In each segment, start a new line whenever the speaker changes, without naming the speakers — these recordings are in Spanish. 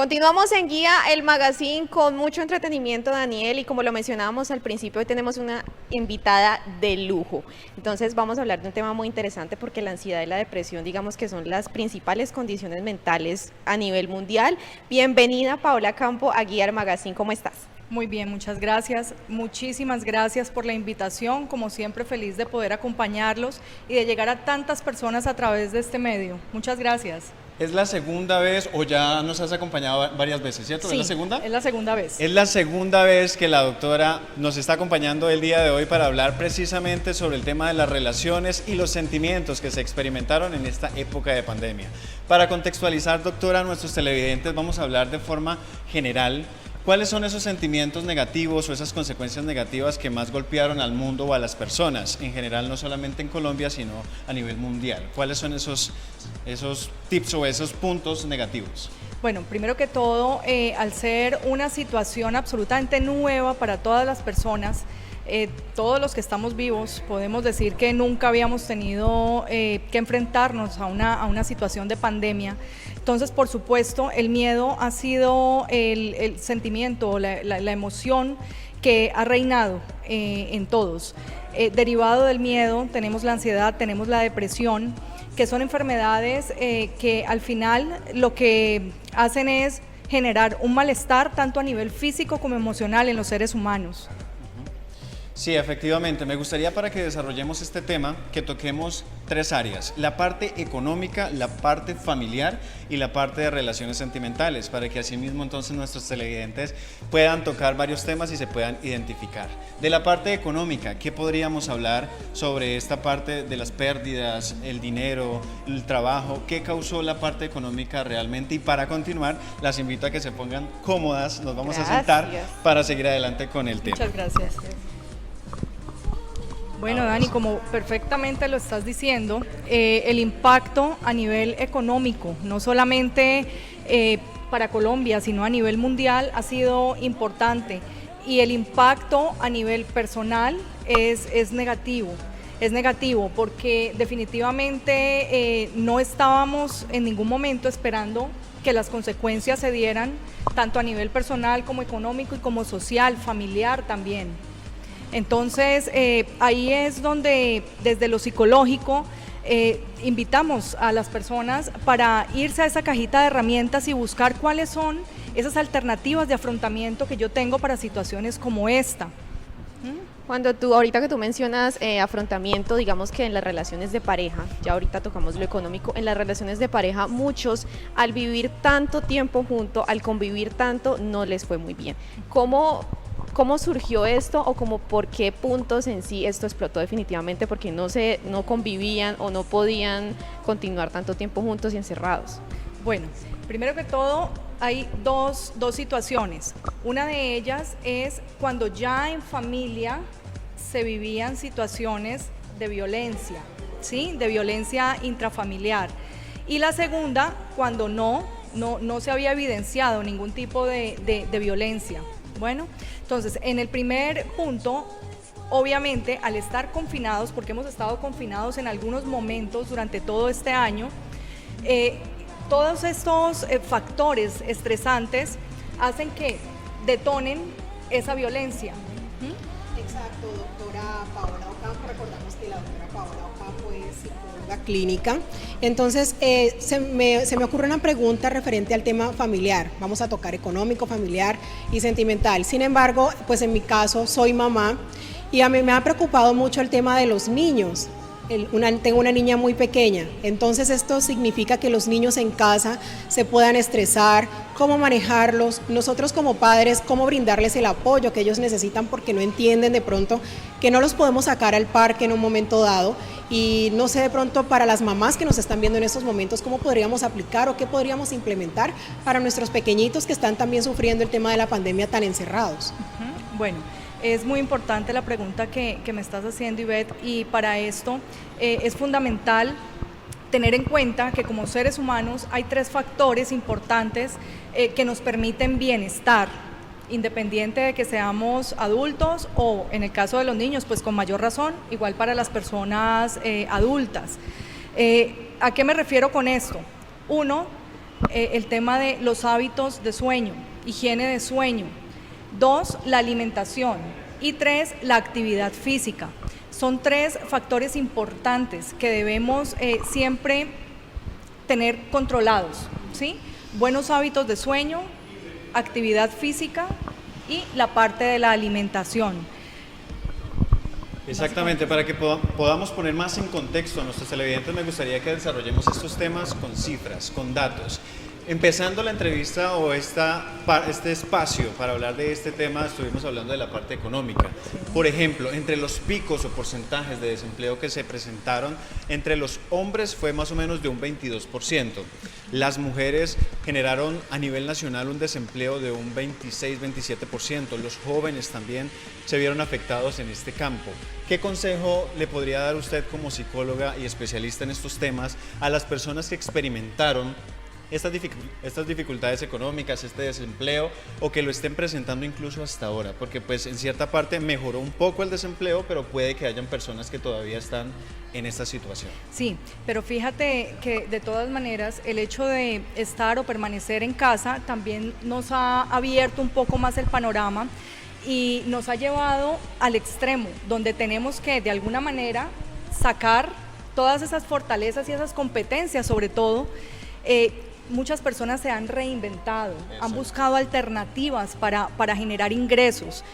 Continuamos en Guía, el magazine con mucho entretenimiento, Daniel, y como lo mencionábamos al principio, hoy tenemos una invitada de lujo. Entonces vamos a hablar de un tema muy interesante porque la ansiedad y la depresión, digamos que son las principales condiciones mentales a nivel mundial. Bienvenida, Paola Campo, a Guía, el magazine, ¿cómo estás?
Muy bien, muchas gracias. Muchísimas gracias por la invitación. Como siempre, feliz de poder acompañarlos y de llegar a tantas personas a través de este medio. Muchas gracias.
Es la segunda vez, o ya nos has acompañado varias veces, ¿cierto?
Sí,
¿Es la segunda?
es la segunda vez.
Es la segunda vez que la doctora nos está acompañando el día de hoy para hablar precisamente sobre el tema de las relaciones y los sentimientos que se experimentaron en esta época de pandemia. Para contextualizar, doctora, a nuestros televidentes vamos a hablar de forma general. ¿Cuáles son esos sentimientos negativos o esas consecuencias negativas que más golpearon al mundo o a las personas? En general, no solamente en Colombia, sino a nivel mundial. ¿Cuáles son esos tips o esos puntos negativos?
Bueno, primero que todo, al ser una situación absolutamente nueva para todas las personas, todos los que estamos vivos podemos decir que nunca habíamos tenido que enfrentarnos a una situación de pandemia. Entonces, por supuesto, el miedo ha sido el sentimiento, la emoción que ha reinado en todos. Derivado del miedo tenemos la ansiedad, tenemos la depresión, que son enfermedades que al final lo que hacen es generar un malestar tanto a nivel físico como emocional en los seres humanos.
Sí, efectivamente. Me gustaría, para que desarrollemos este tema, que toquemos tres áreas: la parte económica, la parte familiar y la parte de relaciones sentimentales, para que asimismo entonces nuestros televidentes puedan tocar varios temas y se puedan identificar. De la parte económica, ¿qué podríamos hablar sobre esta parte de las pérdidas, el dinero, el trabajo? ¿Qué causó la parte económica realmente? Y para continuar, las invito a que se pongan cómodas, nos vamos a sentar para seguir adelante con el tema.
Muchas gracias. Bueno, Dani, como perfectamente lo estás diciendo, el impacto a nivel económico, no solamente para Colombia, sino a nivel mundial, ha sido importante. Y el impacto a nivel personal es negativo. Es negativo porque definitivamente no estábamos en ningún momento esperando que las consecuencias se dieran tanto a nivel personal como económico y como social, familiar también. Entonces, ahí es donde desde lo psicológico invitamos a las personas para irse a esa cajita de herramientas y buscar cuáles son esas alternativas de afrontamiento que yo tengo para situaciones como esta.
Ahorita que tú mencionas afrontamiento, digamos que en las relaciones de pareja, ya ahorita tocamos lo económico, en las relaciones de pareja muchos al vivir tanto tiempo juntos, al convivir tanto, no les fue muy bien. ¿Cómo surgió esto o como por qué puntos en sí esto explotó definitivamente? Porque no convivían o no podían continuar tanto tiempo juntos y encerrados.
Bueno, primero que todo hay dos situaciones. Una de ellas es cuando ya en familia se vivían situaciones de violencia, ¿sí? De violencia intrafamiliar. Y la segunda, cuando no se había evidenciado ningún tipo de violencia. Bueno, entonces, en el primer punto, obviamente, al estar confinados, porque hemos estado confinados en algunos momentos durante todo este año, todos estos factores estresantes hacen que detonen esa violencia.
Exacto, doctora Paola Ocampo. Recordamos que la doctora Paola Ocampo es psicóloga clínica. Entonces, se me ocurre una pregunta referente al tema familiar. Vamos a tocar económico, familiar y sentimental. Sin embargo, pues en mi caso soy mamá y a mí me ha preocupado mucho el tema de los niños. Tengo una niña muy pequeña, entonces esto significa que los niños en casa se puedan estresar, cómo manejarlos, nosotros como padres, cómo brindarles el apoyo que ellos necesitan porque no entienden de pronto que no los podemos sacar al parque en un momento dado. Y no sé de pronto para las mamás que nos están viendo en estos momentos cómo podríamos aplicar o qué podríamos implementar para nuestros pequeñitos que están también sufriendo el tema de la pandemia tan encerrados.
Bueno, es muy importante la pregunta que me estás haciendo, Ivette, y para esto es fundamental tener en cuenta que como seres humanos hay tres factores importantes que nos permiten bienestar, independiente de que seamos adultos o en el caso de los niños, pues con mayor razón, igual para las personas adultas. ¿A qué me refiero con esto? Uno, el tema de los hábitos de sueño, higiene de sueño. 2, la alimentación. Y 3, la actividad física. Son 3 factores importantes que debemos siempre tener controlados, ¿sí? Buenos hábitos de sueño, actividad física y la parte de la alimentación.
Exactamente, para que podamos poner más en contexto a nuestros televidentes, me gustaría que desarrollemos estos temas con cifras, con datos. Empezando la entrevista o este espacio para hablar de este tema, estuvimos hablando de la parte económica. Por ejemplo, entre los picos o porcentajes de desempleo que se presentaron, entre los hombres fue más o menos de un 22%. Las mujeres generaron a nivel nacional un desempleo de un 26-27%. Los jóvenes también se vieron afectados en este campo. ¿Qué consejo le podría dar usted como psicóloga y especialista en estos temas a las personas que experimentaron estas dificultades económicas, este desempleo, o que lo estén presentando incluso hasta ahora? Porque pues en cierta parte mejoró un poco el desempleo, pero puede que hayan personas que todavía están en esta situación.
Sí, pero fíjate que de todas maneras el hecho de estar o permanecer en casa también nos ha abierto un poco más el panorama y nos ha llevado al extremo, donde tenemos que de alguna manera sacar todas esas fortalezas y esas competencias, sobre todo. Muchas personas se han reinventado, han buscado alternativas para generar ingresos.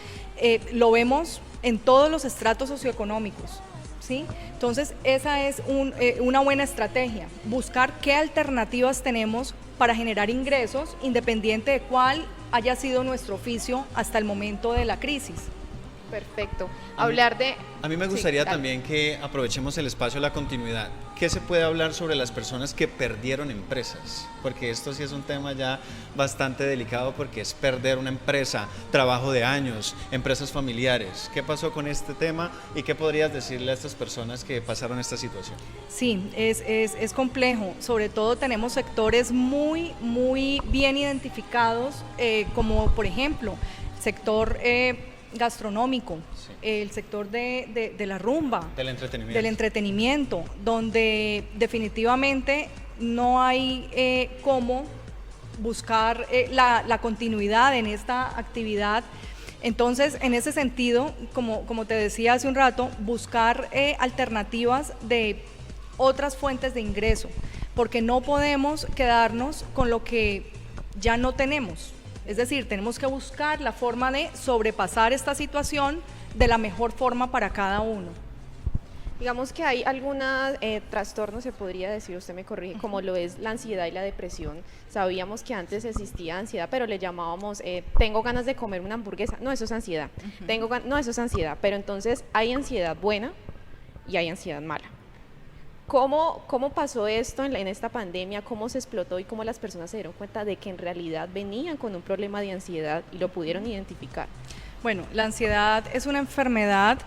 Lo vemos en todos los estratos socioeconómicos, ¿sí? Entonces, esa es una buena estrategia, buscar qué alternativas tenemos para generar ingresos, independiente de cuál haya sido nuestro oficio hasta el momento de la crisis.
Perfecto. Hablar de...
A mí me gustaría
Sí,
también que aprovechemos el espacio de la continuidad. ¿Qué se puede hablar sobre las personas que perdieron empresas? Porque esto sí es un tema ya bastante delicado, porque es perder una empresa, trabajo de años, empresas familiares. ¿Qué pasó con este tema y qué podrías decirle a estas personas que pasaron esta situación?
Sí, es complejo. Sobre todo tenemos sectores muy bien identificados, como por ejemplo, sector gastronómico,
Sí.
el sector de la rumba,
Del entretenimiento.
del entretenimiento, donde definitivamente no hay cómo buscar la continuidad en esta actividad. Entonces, en ese sentido, como te decía hace un rato, buscar alternativas de otras fuentes de ingreso, porque no podemos quedarnos con lo que ya no tenemos. Es decir, tenemos que buscar la forma de sobrepasar esta situación de la mejor forma para cada uno.
Digamos que hay algunos trastornos, se podría decir, usted me corrige, como lo es la ansiedad y la depresión. Sabíamos que antes existía ansiedad, pero le llamábamos, tengo ganas de comer una hamburguesa. No, eso es ansiedad. No, eso es ansiedad. Pero entonces hay ansiedad buena y hay ansiedad mala. ¿Cómo pasó esto en esta pandemia? ¿Cómo se explotó y cómo las personas se dieron cuenta de que en realidad venían con un problema de ansiedad y lo pudieron identificar?
Bueno, la ansiedad es una enfermedad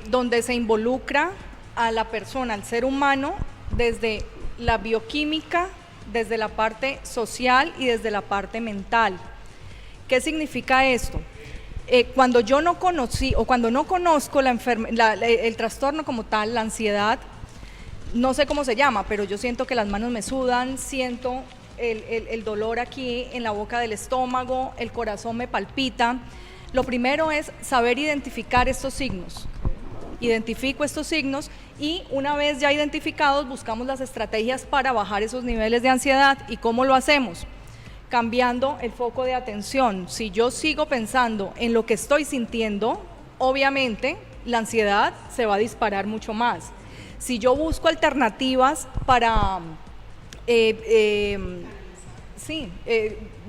donde se involucra a la persona, al ser humano, desde la bioquímica, desde la parte social y desde la parte mental. ¿Qué significa esto? Cuando yo no conocí o cuando no conozco el trastorno como tal, la ansiedad, no sé cómo se llama, pero yo siento que las manos me sudan, siento el dolor aquí en la boca del estómago, el corazón me palpita. Lo primero es saber identificar estos signos. Identifico estos signos y una vez ya identificados buscamos las estrategias para bajar esos niveles de ansiedad. ¿Y cómo lo hacemos? Cambiando el foco de atención. Si yo sigo pensando en lo que estoy sintiendo, obviamente la ansiedad se va a disparar mucho más. Si yo busco alternativas para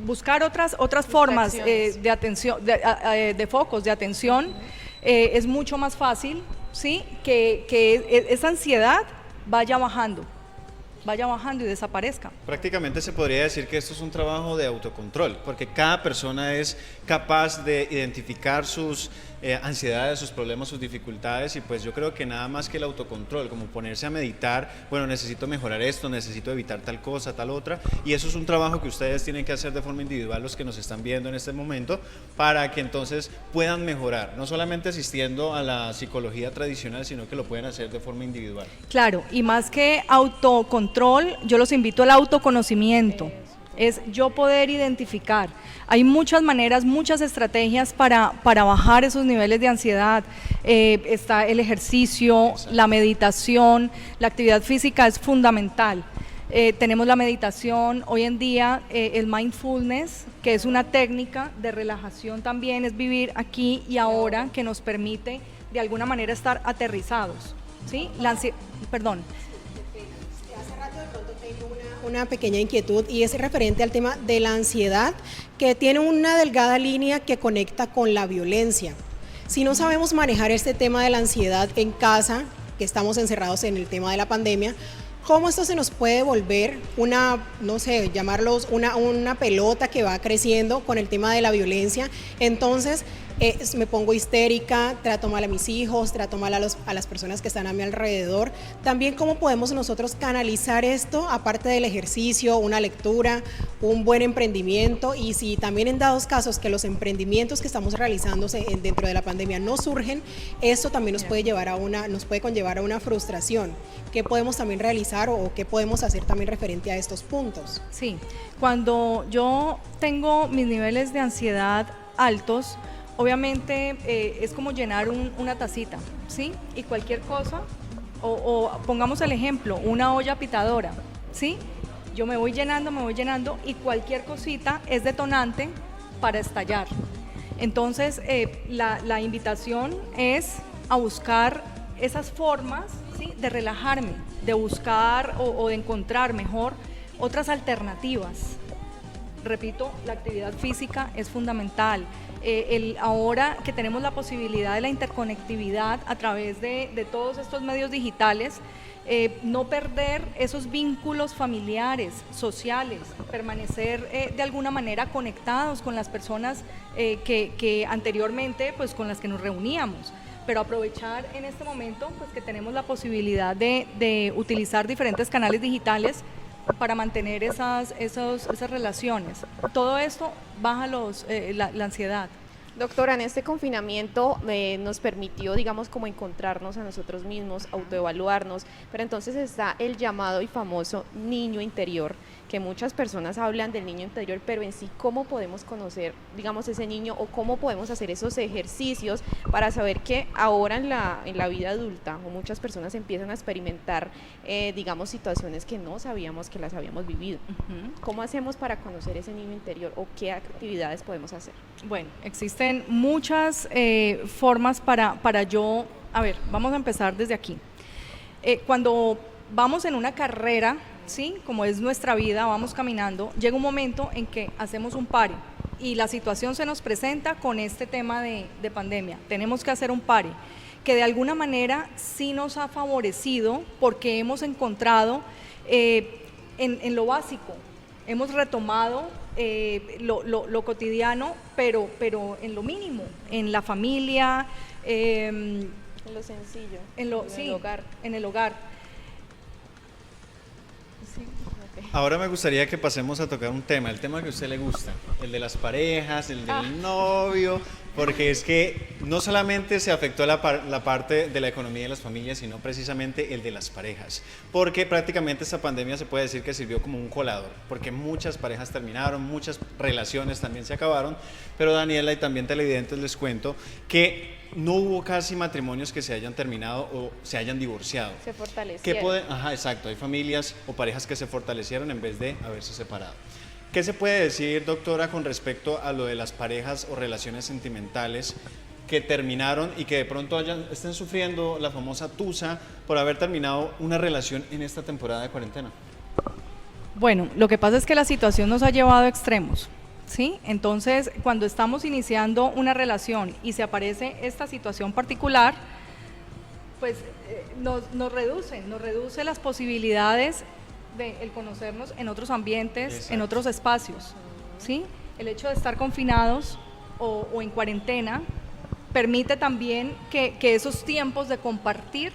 buscar otras formas de atención, de focos de atención, es mucho más fácil, ¿sí? que esa ansiedad vaya bajando y desaparezca.
Prácticamente se podría decir que esto es un trabajo de autocontrol, porque cada persona es capaz de identificar sus ansiedades, sus problemas, sus dificultades, y pues yo creo que nada más que el autocontrol, como ponerse a meditar, bueno, necesito mejorar esto, necesito evitar tal cosa, tal otra, y eso es un trabajo que ustedes tienen que hacer de forma individual, los que nos están viendo en este momento, para que entonces puedan mejorar, no solamente asistiendo a la psicología tradicional, sino que lo pueden hacer de forma individual.
Claro, y más que autocontrol, control, yo los invito al autoconocimiento. Es yo poder identificar. Hay muchas maneras, muchas estrategias para bajar esos niveles de ansiedad. Está el ejercicio, la meditación, la actividad física es fundamental. Tenemos la meditación, hoy en día el mindfulness, que es una técnica de relajación también, es vivir aquí y ahora, que nos permite de alguna manera estar aterrizados. ¿Sí? Perdón.
Hace rato de pronto tengo una pequeña inquietud y es referente al tema de la ansiedad, que tiene una delgada línea que conecta con la violencia. Si no sabemos manejar este tema de la ansiedad en casa, que estamos encerrados en el tema de la pandemia, ¿cómo esto se nos puede volver no sé, llamarlos una pelota que va creciendo con el tema de la violencia? Entonces, me pongo histérica, trato mal a mis hijos, trato mal a las personas que están a mi alrededor. También, ¿cómo podemos nosotros canalizar esto, aparte del ejercicio, una lectura, un buen emprendimiento? Y si también en dados casos que los emprendimientos que estamos realizándose dentro de la pandemia no surgen, esto también nos puede conllevar a una frustración. ¿Qué podemos también realizar o qué podemos hacer también referente a estos puntos?
Sí, cuando yo tengo mis niveles de ansiedad altos, obviamente es como llenar una tacita, ¿sí? Y cualquier cosa, o pongamos el ejemplo, una olla pitadora, ¿sí? Yo me voy llenando y cualquier cosita es detonante para estallar. Entonces, la invitación es a buscar esas formas, ¿sí?, de relajarme, de buscar o de encontrar mejor otras alternativas. Repito, la actividad física es fundamental. Ahora que tenemos la posibilidad de la interconectividad a través de todos estos medios digitales, no perder esos vínculos familiares, sociales, permanecer de alguna manera conectados con las personas que anteriormente, pues, con las que nos reuníamos, pero aprovechar en este momento, pues, que tenemos la posibilidad de utilizar diferentes canales digitales para mantener esas relaciones. Todo esto baja la ansiedad.
Doctora, en este confinamiento nos permitió, digamos, como encontrarnos a nosotros mismos, autoevaluarnos, pero entonces está el llamado y famoso niño interior, que muchas personas hablan del niño interior, pero en sí, ¿cómo podemos conocer, digamos, ese niño, o cómo podemos hacer esos ejercicios para saber que ahora en la vida adulta, o muchas personas empiezan a experimentar, digamos, situaciones que no sabíamos que las habíamos vivido? ¿Cómo hacemos para conocer ese niño interior, o qué actividades podemos hacer?
Bueno, existen muchas formas para yo, a ver, vamos a empezar desde aquí. Cuando vamos en una carrera, ¿sí?, como es nuestra vida, vamos caminando, llega un momento en que hacemos un pare y la situación se nos presenta con este tema de pandemia. Tenemos que hacer un pare que de alguna manera sí nos ha favorecido, porque hemos encontrado en lo básico, hemos retomado lo cotidiano, pero en lo mínimo, en la familia,
En lo sencillo,
el hogar. En el hogar.
Sí, okay.
Ahora me gustaría que pasemos a tocar un tema, el tema que a usted le gusta, el de las parejas, el del novio, porque es que no solamente se afectó la parte de la economía de las familias, sino precisamente el de las parejas, porque prácticamente esta pandemia se puede decir que sirvió como un colador, porque muchas parejas terminaron, muchas relaciones también se acabaron, pero Daniela y también televidentes les cuento que no hubo casi matrimonios que se hayan terminado o se hayan divorciado.
Se fortalecieron.
Ajá, exacto, hay familias o parejas que se fortalecieron en vez de haberse separado. ¿Qué se puede decir, doctora, con respecto a lo de las parejas o relaciones sentimentales que terminaron y que de pronto estén sufriendo la famosa tusa por haber terminado una relación en esta temporada de cuarentena?
Bueno, lo que pasa es que la situación nos ha llevado a extremos, ¿sí? Entonces, cuando estamos iniciando una relación y se aparece esta situación particular, pues nos reduce las posibilidades de el conocernos en otros ambientes, exacto, en otros espacios, ¿sí? El hecho de estar confinados o en cuarentena permite también que esos tiempos de compartir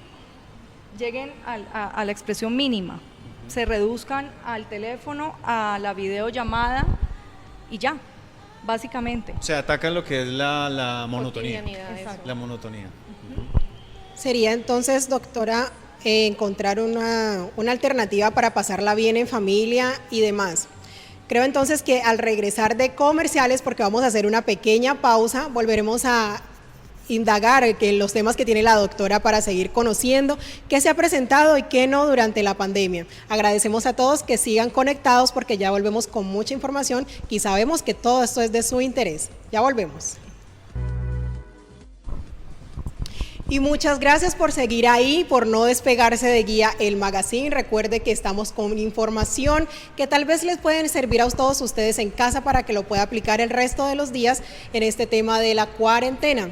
lleguen a la expresión mínima, se reduzcan al teléfono, a la videollamada y ya, básicamente.
Se ataca lo que es la monotonía.
Exacto.
La monotonía.
Sería entonces, doctora, encontrar una alternativa para pasarla bien en familia y demás. Creo entonces que al regresar de comerciales, porque vamos a hacer una pequeña pausa, volveremos a indagar en los temas que tiene la doctora para seguir conociendo qué se ha presentado y qué no durante la pandemia. Agradecemos a todos que sigan conectados porque ya volvemos con mucha información y sabemos que todo esto es de su interés. Ya volvemos. Y muchas gracias por seguir ahí, por no despegarse de Guía El Magazine. Recuerde que estamos con información que tal vez les pueden servir a todos ustedes en casa para que lo pueda aplicar el resto de los días en este tema de la cuarentena.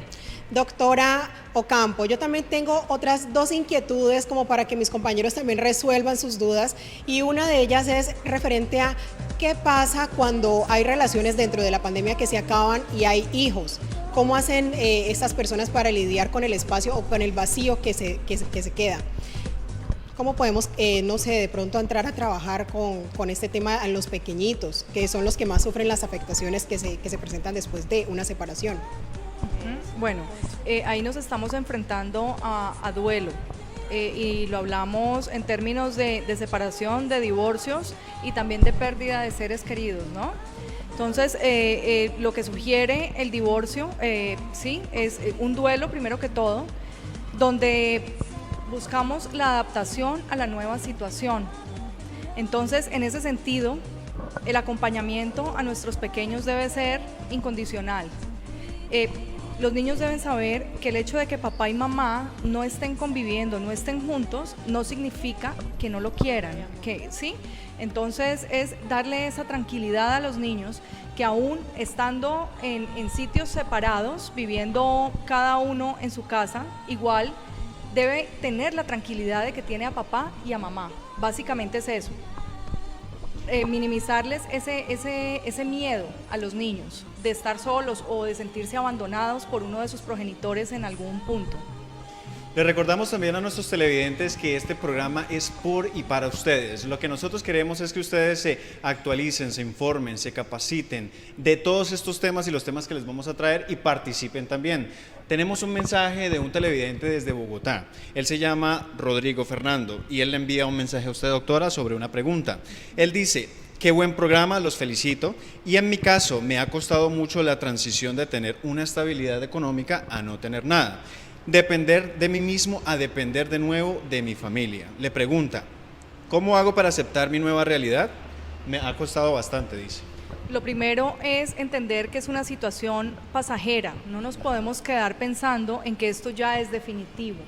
Doctora Ocampo, yo también tengo otras dos inquietudes como para que mis compañeros también resuelvan sus dudas, y una de ellas es referente a qué pasa cuando hay relaciones dentro de la pandemia que se acaban y hay hijos. ¿Cómo hacen estas personas para lidiar con el espacio o con el vacío que se queda? ¿Cómo podemos, no sé, de pronto entrar a trabajar con este tema en los pequeñitos, que son los que más sufren las afectaciones que se presentan después de una separación?
Bueno, ahí nos estamos enfrentando a duelo y lo hablamos en términos de separación, de divorcios y también de pérdida de seres queridos, ¿no? Entonces, lo que sugiere el divorcio, sí, es un duelo primero que todo, donde buscamos la adaptación a la nueva situación. Entonces, en ese sentido, el acompañamiento a nuestros pequeños debe ser incondicional. Los niños deben saber que el hecho de que papá y mamá no estén conviviendo, no estén juntos, no significa que no lo quieran, que sí. Entonces es darle esa tranquilidad a los niños que aún estando en sitios separados, viviendo cada uno en su casa, igual debe tener la tranquilidad de que tiene a papá y a mamá. Básicamente es eso. Minimizarles ese miedo a los niños de estar solos o de sentirse abandonados por uno de sus progenitores en algún punto.
Les recordamos también a nuestros televidentes que este programa es por y para ustedes. Lo que nosotros queremos es que ustedes se actualicen, se informen, se capaciten de todos estos temas y los temas que les vamos a traer y participen también. Tenemos un mensaje de un televidente desde Bogotá. Él se llama Rodrigo Fernando y él le envía un mensaje a usted, doctora, sobre una pregunta. Él dice: qué buen programa, los felicito, y en mi caso me ha costado mucho la transición de tener una estabilidad económica a no tener nada. Depender de mí mismo a depender de nuevo de mi familia. Le pregunta: ¿cómo hago para aceptar mi nueva realidad? Me ha costado bastante, dice.
Lo primero es entender que es una situación pasajera, no nos podemos quedar pensando en que esto ya es definitivo.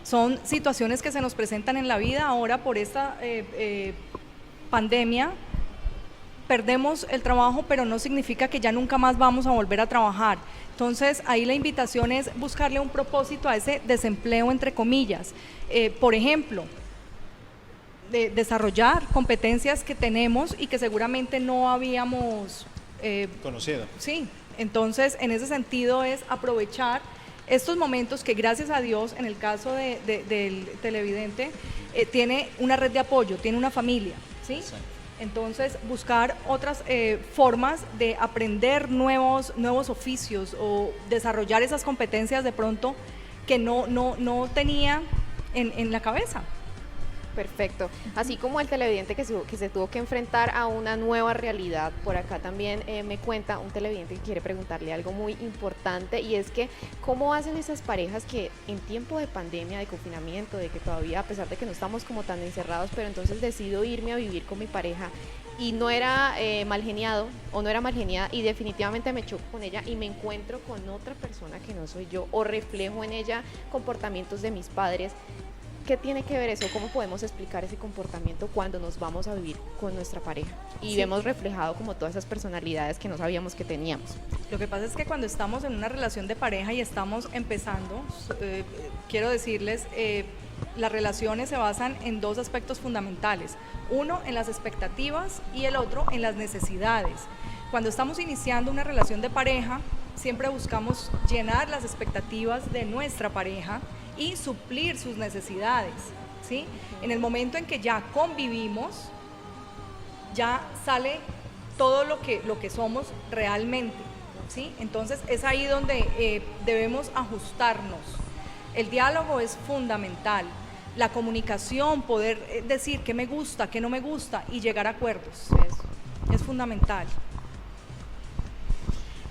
Son situaciones que se nos presentan en la vida. Ahora por esta pandemia perdemos el trabajo, pero no significa que ya nunca más vamos a volver a trabajar. Entonces ahí la invitación es buscarle un propósito a ese desempleo entre comillas. Por ejemplo, de desarrollar competencias que tenemos y que seguramente no habíamos
conocido.
Sí, entonces en ese sentido es aprovechar estos momentos que gracias a Dios, en el caso del televidente, tiene una red de apoyo, tiene una familia, ¿sí? Sí. Entonces buscar otras formas de aprender nuevos oficios o desarrollar esas competencias de pronto que no tenía en la cabeza.
Perfecto. Así como el televidente que se tuvo que enfrentar a una nueva realidad, por acá también me cuenta un televidente que quiere preguntarle algo muy importante, y es que ¿cómo hacen esas parejas que en tiempo de pandemia, de confinamiento, de que todavía, a pesar de que no estamos como tan encerrados, pero entonces decido irme a vivir con mi pareja y no era mal geniado o no era mal geniada y definitivamente me choco con ella y me encuentro con otra persona que no soy yo o reflejo en ella comportamientos de mis padres? ¿Qué tiene que ver eso? ¿Cómo podemos explicar ese comportamiento cuando nos vamos a vivir con nuestra pareja y vemos reflejado como todas esas personalidades que no sabíamos que teníamos?
Lo que pasa es que cuando estamos en una relación de pareja y estamos empezando, quiero decirles, las relaciones se basan en dos aspectos fundamentales. Uno en las expectativas y el otro en las necesidades. Cuando estamos iniciando una relación de pareja, siempre buscamos llenar las expectativas de nuestra pareja y suplir sus necesidades, ¿sí? En el momento en que ya convivimos, ya sale todo lo que somos realmente, ¿sí? Entonces es ahí donde debemos ajustarnos. El diálogo es fundamental. la comunicación, poder decir qué me gusta, qué no me gusta y llegar a acuerdos. Es fundamental.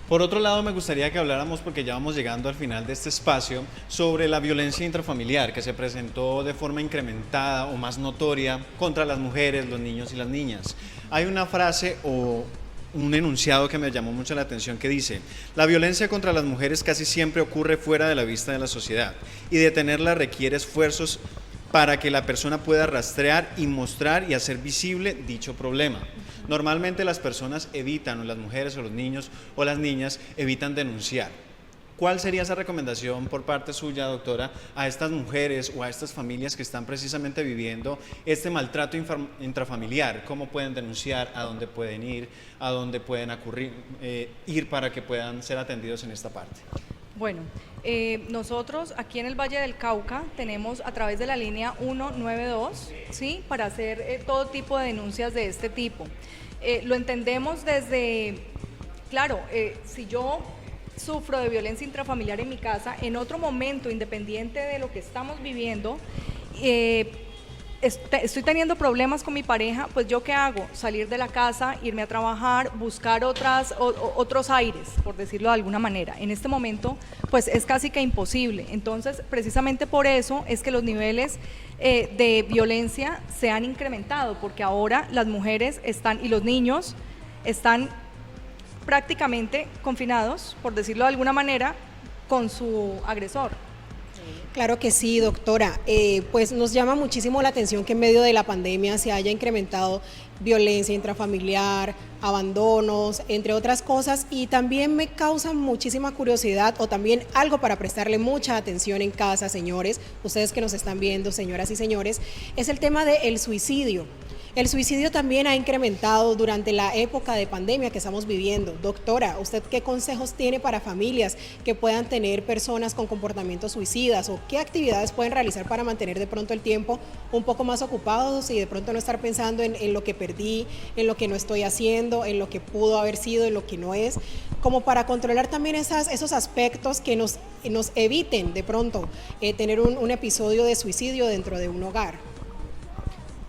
Por otro lado, me gustaría que habláramos, porque ya vamos llegando al final de este espacio, sobre la violencia intrafamiliar que se presentó de forma incrementada o más notoria contra las mujeres, los niños y las niñas. Hay una frase o un enunciado que me llamó mucho la atención que dice: la violencia contra las mujeres casi siempre ocurre fuera de la vista de la sociedad y detenerla requiere esfuerzos para que la persona pueda rastrear y mostrar y hacer visible dicho problema. Normalmente las personas evitan, o las mujeres o los niños o las niñas evitan denunciar. ¿Cuál sería esa recomendación por parte suya, doctora, a estas mujeres o a estas familias que están precisamente viviendo este maltrato intrafamiliar? ¿Cómo pueden denunciar? ¿A dónde pueden ir? ¿A dónde pueden ir para que puedan ser atendidos en esta parte?
Bueno, nosotros aquí en el Valle del Cauca tenemos a través de la línea 192, ¿sí?, para hacer todo tipo de denuncias de este tipo. Lo entendemos desde, claro, si yo sufro de violencia intrafamiliar en mi casa, en otro momento, independiente de lo que estamos viviendo, estoy teniendo problemas con mi pareja, pues ¿yo qué hago? Salir de la casa, irme a trabajar, buscar otros aires, por decirlo de alguna manera. En este momento, pues es casi que imposible. Entonces, precisamente por eso es que los niveles de violencia se han incrementado, porque ahora las mujeres y los niños están prácticamente confinados, por decirlo de alguna manera, con su agresor.
Claro que sí, doctora. Pues nos llama muchísimo la atención que en medio de la pandemia se haya incrementado violencia intrafamiliar, abandonos, entre otras cosas, y también me causa muchísima curiosidad, o también algo para prestarle mucha atención en casa, señores, ustedes que nos están viendo, señoras y señores, es el tema del suicidio. El suicidio también ha incrementado durante la época de pandemia que estamos viviendo. Doctora, ¿usted qué consejos tiene para familias que puedan tener personas con comportamientos suicidas, o qué actividades pueden realizar para mantener de pronto el tiempo un poco más ocupados y de pronto no estar pensando en lo que perdí, en lo que no estoy haciendo, en lo que pudo haber sido, en lo que no es, como para controlar también esos aspectos que nos eviten de pronto tener un episodio de suicidio dentro de un hogar?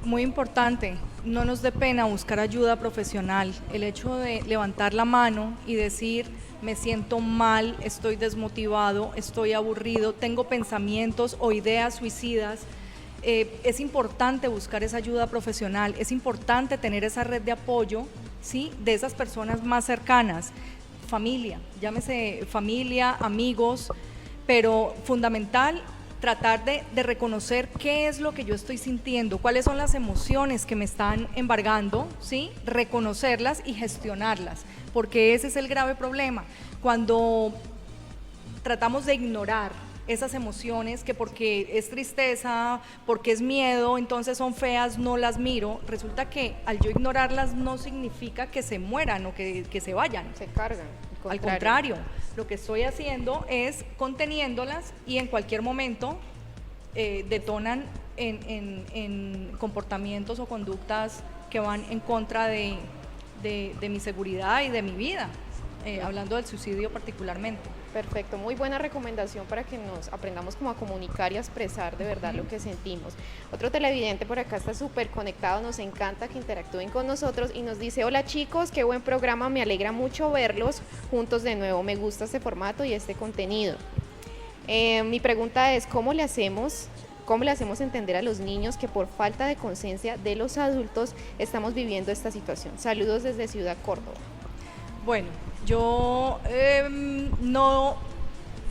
Muy importante, no nos dé pena buscar ayuda profesional. El hecho de levantar la mano y decir, me siento mal, estoy desmotivado, estoy aburrido, tengo pensamientos o ideas suicidas, es importante buscar esa ayuda profesional, es importante tener esa red de apoyo, ¿sí?, de esas personas más cercanas, familia, llámese familia, amigos, pero fundamental tratar de reconocer qué es lo que yo estoy sintiendo, cuáles son las emociones que me están embargando, ¿sí?, reconocerlas y gestionarlas, porque ese es el grave problema, cuando tratamos de ignorar esas emociones, que porque es tristeza, porque es miedo, entonces son feas, no las miro. Resulta que al yo ignorarlas no significa que se mueran o que se vayan.
Se cargan.
Al contrario, lo que estoy haciendo es conteniéndolas y en cualquier momento detonan en comportamientos o conductas que van en contra de mi seguridad y de mi vida, hablando del suicidio particularmente.
Perfecto, muy buena recomendación para que nos aprendamos como a comunicar y a expresar de verdad lo que sentimos. Otro televidente por acá está súper conectado, nos encanta que interactúen con nosotros y nos dice: hola chicos, qué buen programa, me alegra mucho verlos juntos de nuevo, me gusta este formato y este contenido. Mi pregunta es, ¿cómo le hacemos entender a los niños que por falta de conciencia de los adultos estamos viviendo esta situación? Saludos desde Ciudad Córdoba.
Bueno, yo no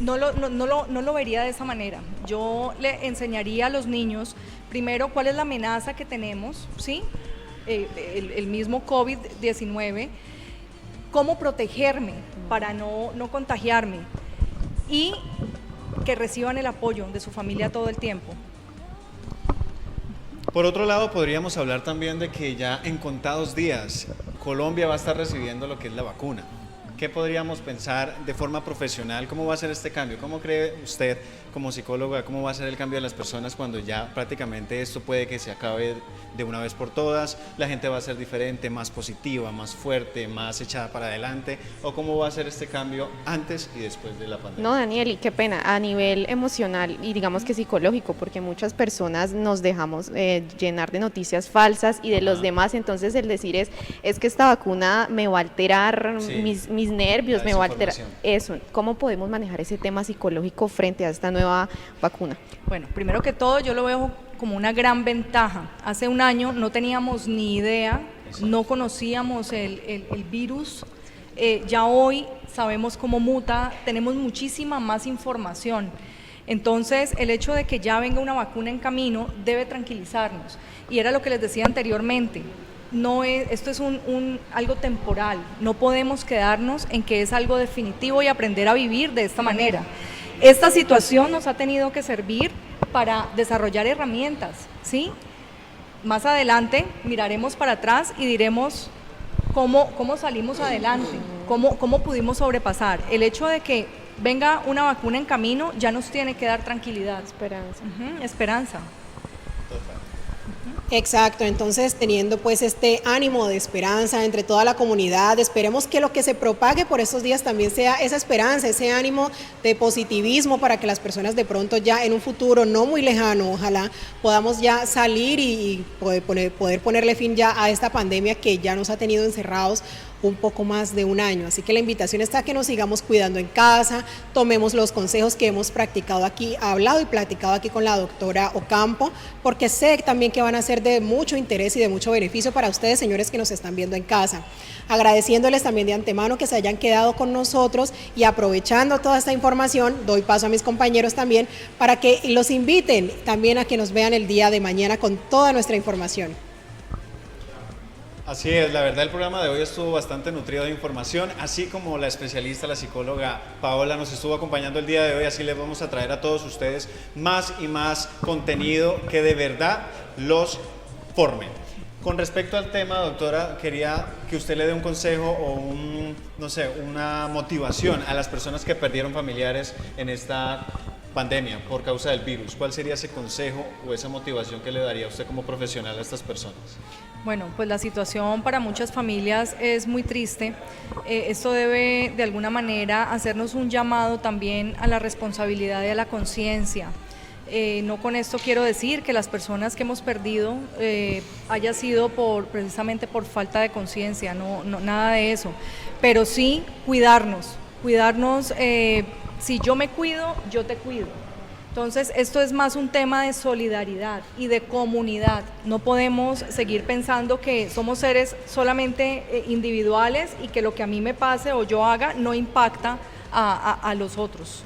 lo vería de esa manera. Yo le enseñaría a los niños, primero, cuál es la amenaza que tenemos, ¿sí? El mismo COVID-19, cómo protegerme para no contagiarme y que reciban el apoyo de su familia todo el tiempo.
Por otro lado, podríamos hablar también de que ya en contados días Colombia va a estar recibiendo lo que es la vacuna. ¿qué podríamos pensar de forma profesional? ¿Cómo va a ser este cambio? ¿Cómo cree usted, como psicóloga, cómo va a ser el cambio de las personas cuando ya prácticamente esto puede que se acabe de una vez por todas? ¿La gente va a ser diferente, más positiva, más fuerte, más echada para adelante? ¿O cómo va a ser este cambio antes y después de la pandemia?
No, Daniel, y qué pena, a nivel emocional y digamos que psicológico, porque muchas personas nos dejamos llenar de noticias falsas y de los demás, entonces el decir es que esta vacuna me va a alterar mis nervios, me va a alterar eso. ¿Cómo podemos manejar ese tema psicológico frente a esta nueva vacuna?
Bueno, primero que todo yo lo veo como una gran ventaja. Hace un año no teníamos ni idea, no conocíamos el virus, ya hoy sabemos cómo muta, tenemos muchísima más información. Entonces, el hecho de que ya venga una vacuna en camino debe tranquilizarnos. Y era lo que les decía anteriormente, esto es algo temporal, no podemos quedarnos en que es algo definitivo y aprender a vivir de esta manera. Esta situación nos ha tenido que servir para desarrollar herramientas, ¿sí? Más adelante miraremos para atrás y diremos cómo salimos adelante, cómo pudimos sobrepasar. El hecho de que venga una vacuna en camino ya nos tiene que dar tranquilidad.
Esperanza.
Esperanza.
Exacto, entonces teniendo pues este ánimo de esperanza entre toda la comunidad, esperemos que lo que se propague por estos días también sea esa esperanza, ese ánimo de positivismo para que las personas de pronto ya en un futuro no muy lejano, ojalá podamos ya salir y poder ponerle fin ya a esta pandemia que ya nos ha tenido encerrados un poco más de un año. Así que la invitación está a que nos sigamos cuidando en casa, tomemos los consejos que hemos practicado aquí, hablado y platicado aquí con la doctora Ocampo, porque sé también que van a ser de mucho interés y de mucho beneficio para ustedes, señores que nos están viendo en casa. Agradeciéndoles también de antemano que se hayan quedado con nosotros y aprovechando toda esta información, doy paso a mis compañeros también para que los inviten también a que nos vean el día de mañana con toda nuestra información.
Así es, la verdad el programa de hoy estuvo bastante nutrido de información, así como la especialista, la psicóloga Paola nos estuvo acompañando el día de hoy, así les vamos a traer a todos ustedes más y más contenido que de verdad los forme. Con respecto al tema, doctora, quería que usted le dé un consejo o una motivación a las personas que perdieron familiares en esta pandemia por causa del virus. ¿Cuál sería ese consejo o esa motivación que le daría a usted como profesional a estas personas?
Bueno, pues la situación para muchas familias es muy triste. Esto debe de alguna manera hacernos un llamado también a la responsabilidad y a la conciencia. No con esto quiero decir que las personas que hemos perdido haya sido precisamente por falta de conciencia, no, nada de eso, pero sí cuidarnos, si yo me cuido, yo te cuido. Entonces, esto es más un tema de solidaridad y de comunidad. No podemos seguir pensando que somos seres solamente individuales y que lo que a mí me pase o yo haga no impacta a los otros.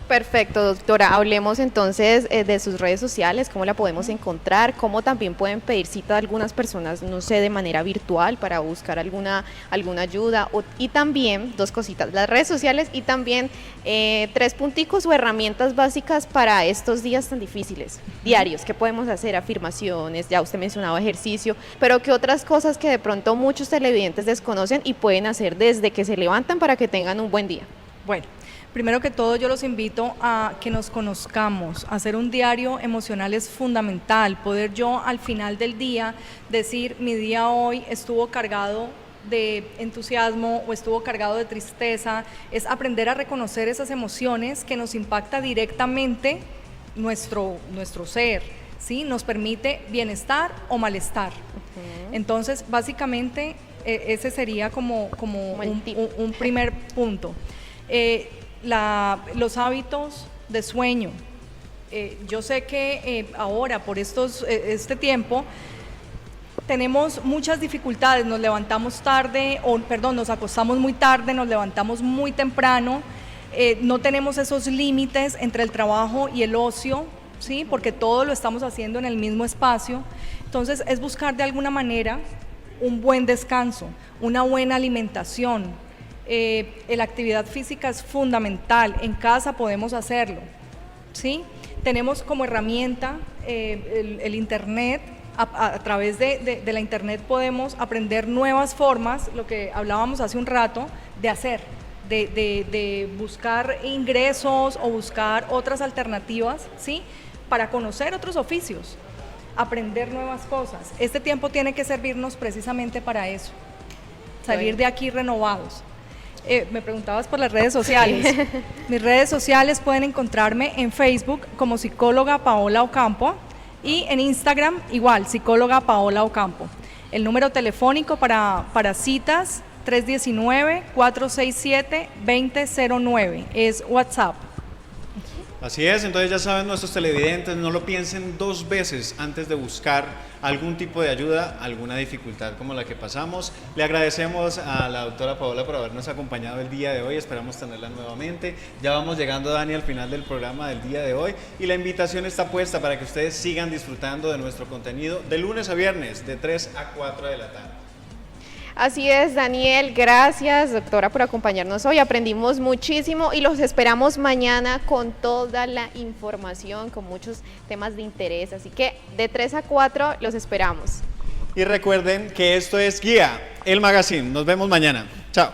Perfecto, doctora. Hablemos entonces de sus redes sociales, cómo la podemos encontrar, cómo también pueden pedir cita a algunas personas, no sé, de manera virtual para buscar alguna ayuda. Y también, dos cositas, las redes sociales y también 3 punticos o herramientas básicas para estos días tan difíciles, diarios, ¿qué podemos hacer? Afirmaciones, ya usted mencionaba ejercicio, pero ¿qué otras cosas que de pronto muchos televidentes desconocen y pueden hacer desde que se levantan para que tengan un buen día?
Bueno, primero que todo yo los invito a que nos conozcamos, hacer un diario emocional es fundamental, poder yo al final del día decir mi día hoy estuvo cargado de entusiasmo o estuvo cargado de tristeza, es aprender a reconocer esas emociones que nos impacta directamente nuestro ser, ¿sí? Nos permite bienestar o malestar. Entonces básicamente ese sería como un primer punto. Los hábitos de sueño. Yo sé que ahora por este tiempo tenemos muchas dificultades, nos levantamos tarde, nos acostamos muy tarde, nos levantamos muy temprano, no tenemos esos límites entre el trabajo y el ocio, ¿sí? Porque todo lo estamos haciendo en el mismo espacio. Entonces es buscar de alguna manera un buen descanso, una buena alimentación. La actividad física es fundamental, en casa podemos hacerlo, ¿sí? Tenemos como herramienta el internet, a través de la internet podemos aprender nuevas formas, lo que hablábamos hace un rato, de hacer, de buscar ingresos o buscar otras alternativas, ¿sí? Para conocer otros oficios, aprender nuevas cosas. Este tiempo tiene que servirnos precisamente para eso, salir de aquí renovados. Me preguntabas por las redes sociales. Mis redes sociales pueden encontrarme en Facebook como psicóloga Paola Ocampo y en Instagram igual, psicóloga Paola Ocampo. El número telefónico para citas 319-467-2009 es WhatsApp.
Así es, entonces ya saben nuestros televidentes, no lo piensen dos veces antes de buscar algún tipo de ayuda, alguna dificultad como la que pasamos. Le agradecemos a la doctora Paola por habernos acompañado el día de hoy, esperamos tenerla nuevamente. Ya vamos llegando, Dani, al final del programa del día de hoy y la invitación está puesta para que ustedes sigan disfrutando de nuestro contenido de lunes a viernes, de 3 a 4 de la tarde.
Así es, Daniel, gracias, doctora, por acompañarnos hoy. Aprendimos muchísimo y los esperamos mañana con toda la información, con muchos temas de interés. Así que de 3 a 4 los esperamos.
Y recuerden que esto es Guía, el magazine. Nos vemos mañana. Chao.